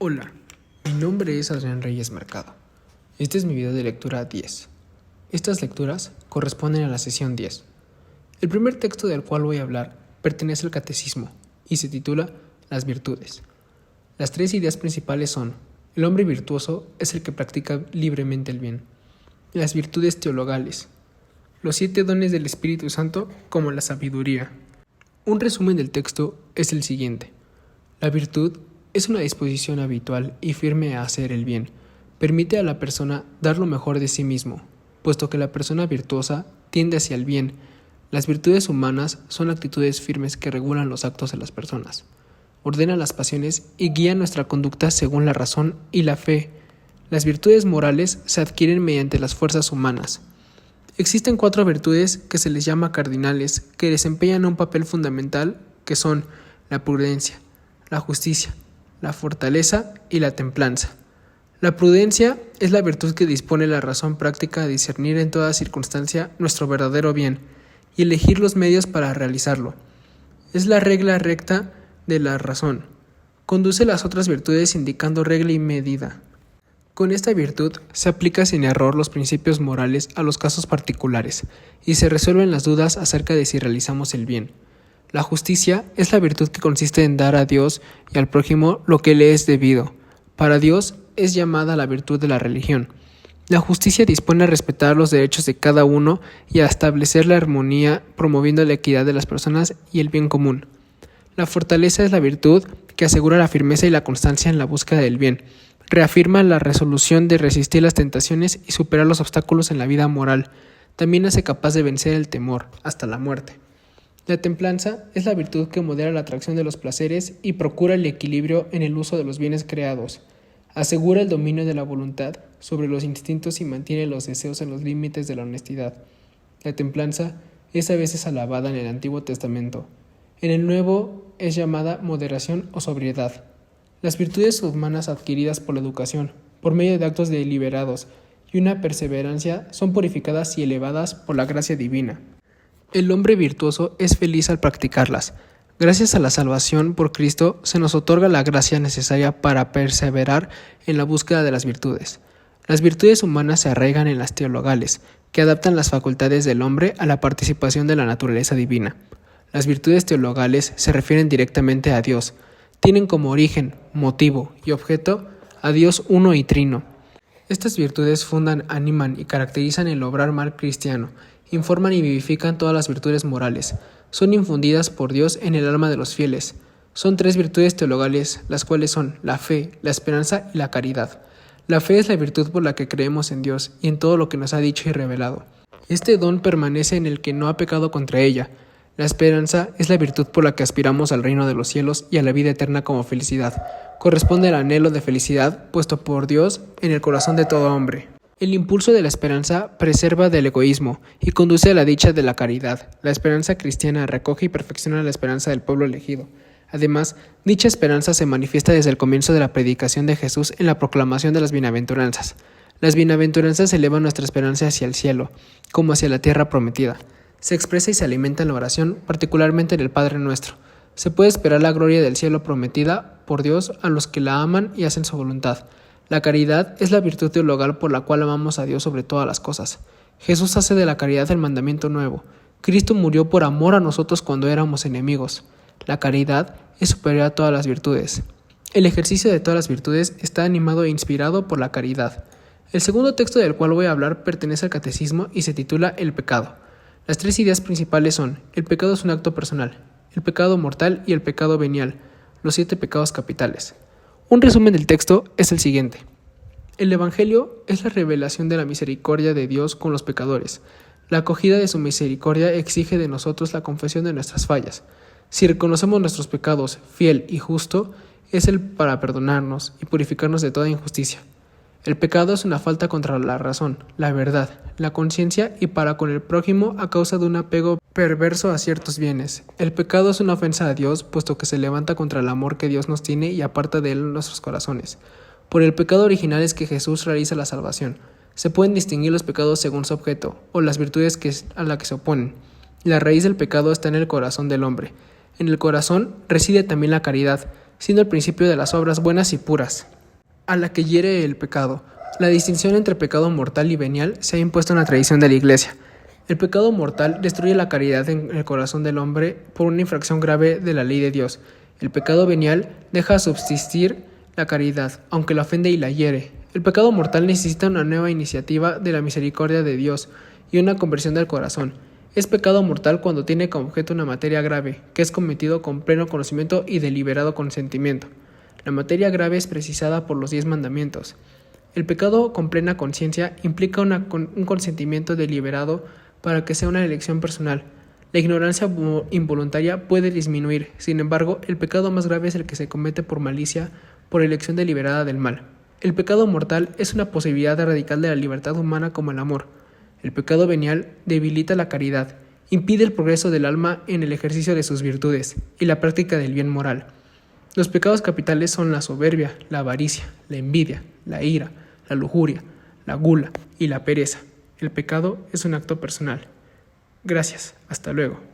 Hola, mi nombre es Adrián Reyes Mercado. Este es mi video de lectura 10. Estas lecturas corresponden a la sesión 10. El primer texto del cual voy a hablar pertenece al Catecismo y se titula Las virtudes. Las tres ideas principales son: el hombre virtuoso es el que practica libremente el bien, las virtudes teologales, los 7 dones del Espíritu Santo como la sabiduría. Un resumen del texto es el siguiente: la virtud es una disposición habitual y firme a hacer el bien. Permite a la persona dar lo mejor de sí mismo, puesto que la persona virtuosa tiende hacia el bien. Las virtudes humanas son actitudes firmes que regulan los actos de las personas, ordenan las pasiones y guían nuestra conducta según la razón y la fe. Las virtudes morales se adquieren mediante las fuerzas humanas. Existen 4 virtudes que se les llama cardinales, que desempeñan un papel fundamental, que son la prudencia, la justicia, la fortaleza y la templanza. La prudencia es la virtud que dispone la razón práctica a discernir en toda circunstancia nuestro verdadero bien y elegir los medios para realizarlo. Es la regla recta de la razón. Conduce las otras virtudes indicando regla y medida. Con esta virtud se aplica sin error los principios morales a los casos particulares y se resuelven las dudas acerca de si realizamos el bien. La justicia es la virtud que consiste en dar a Dios y al prójimo lo que le es debido. Para Dios es llamada la virtud de la religión. La justicia dispone a respetar los derechos de cada uno y a establecer la armonía, promoviendo la equidad de las personas y el bien común. La fortaleza es la virtud que asegura la firmeza y la constancia en la búsqueda del bien. Reafirma la resolución de resistir las tentaciones y superar los obstáculos en la vida moral. También hace capaz de vencer el temor, hasta la muerte. La templanza es la virtud que modera la atracción de los placeres y procura el equilibrio en el uso de los bienes creados. Asegura el dominio de la voluntad sobre los instintos y mantiene los deseos en los límites de la honestidad. La templanza es a veces alabada en el Antiguo Testamento. En el Nuevo es llamada moderación o sobriedad. Las virtudes humanas adquiridas por la educación, por medio de actos deliberados y una perseverancia, son purificadas y elevadas por la gracia divina. El hombre virtuoso es feliz al practicarlas. Gracias a la salvación por Cristo se nos otorga la gracia necesaria para perseverar en la búsqueda de las virtudes. Las virtudes humanas se arraigan en las teologales, que adaptan las facultades del hombre a la participación de la naturaleza divina. Las virtudes teologales se refieren directamente a Dios. Tienen como origen, motivo y objeto a Dios uno y trino. Estas virtudes fundan, animan y caracterizan el obrar mal cristiano, informan y vivifican todas las virtudes morales. Son infundidas por Dios en el alma de los fieles. Son 3 virtudes teologales, las cuales son la fe, la esperanza y la caridad. La fe es la virtud por la que creemos en Dios y en todo lo que nos ha dicho y revelado. Este don permanece en el que no ha pecado contra ella. La esperanza es la virtud por la que aspiramos al reino de los cielos y a la vida eterna como felicidad. Corresponde al anhelo de felicidad puesto por Dios en el corazón de todo hombre. El impulso de la esperanza preserva del egoísmo y conduce a la dicha de la caridad. La esperanza cristiana recoge y perfecciona la esperanza del pueblo elegido. Además, dicha esperanza se manifiesta desde el comienzo de la predicación de Jesús en la proclamación de las bienaventuranzas. Las bienaventuranzas elevan nuestra esperanza hacia el cielo, como hacia la tierra prometida. Se expresa y se alimenta en la oración, particularmente en el Padre Nuestro. Se puede esperar la gloria del cielo prometida por Dios a los que la aman y hacen su voluntad. La caridad es la virtud teologal por la cual amamos a Dios sobre todas las cosas. Jesús hace de la caridad el mandamiento nuevo. Cristo murió por amor a nosotros cuando éramos enemigos. La caridad es superior a todas las virtudes. El ejercicio de todas las virtudes está animado e inspirado por la caridad. El segundo texto del cual voy a hablar pertenece al Catecismo y se titula El pecado. Las 3 ideas principales son: el pecado es un acto personal, el pecado mortal y el pecado venial, los 7 pecados capitales. Un resumen del texto es el siguiente: el Evangelio es la revelación de la misericordia de Dios con los pecadores. La acogida de su misericordia exige de nosotros la confesión de nuestras fallas. Si reconocemos nuestros pecados, fiel y justo es Él para perdonarnos y purificarnos de toda injusticia. El pecado es una falta contra la razón, la verdad, la conciencia y para con el prójimo a causa de un apego perverso a ciertos bienes. El pecado es una ofensa a Dios, puesto que se levanta contra el amor que Dios nos tiene y aparta de Él nuestros corazones. Por el pecado original es que Jesús realiza la salvación. Se pueden distinguir los pecados según su objeto, o las virtudes a las que se oponen. La raíz del pecado está en el corazón del hombre. En el corazón reside también la caridad. siendo el principio de las obras buenas y puras, a la que hiere el pecado. La distinción entre pecado mortal y venial se ha impuesto en la tradición de la Iglesia. El pecado mortal destruye la caridad en el corazón del hombre por una infracción grave de la ley de Dios. El pecado venial deja subsistir la caridad, aunque la ofende y la hiere. El pecado mortal necesita una nueva iniciativa de la misericordia de Dios y una conversión del corazón. Es pecado mortal cuando tiene como objeto una materia grave, que es cometido con pleno conocimiento y deliberado consentimiento. La materia grave es precisada por los 10 mandamientos. El pecado con plena conciencia implica un consentimiento deliberado para que sea una elección personal. La ignorancia involuntaria puede disminuir, sin embargo, el pecado más grave es el que se comete por malicia, por elección deliberada del mal. El pecado mortal es una posibilidad radical de la libertad humana como el amor. El pecado venial debilita la caridad, impide el progreso del alma en el ejercicio de sus virtudes y la práctica del bien moral. Los pecados capitales son la soberbia, la avaricia, la envidia, la ira, la lujuria, la gula y la pereza. El pecado es un acto personal. Gracias. Hasta luego.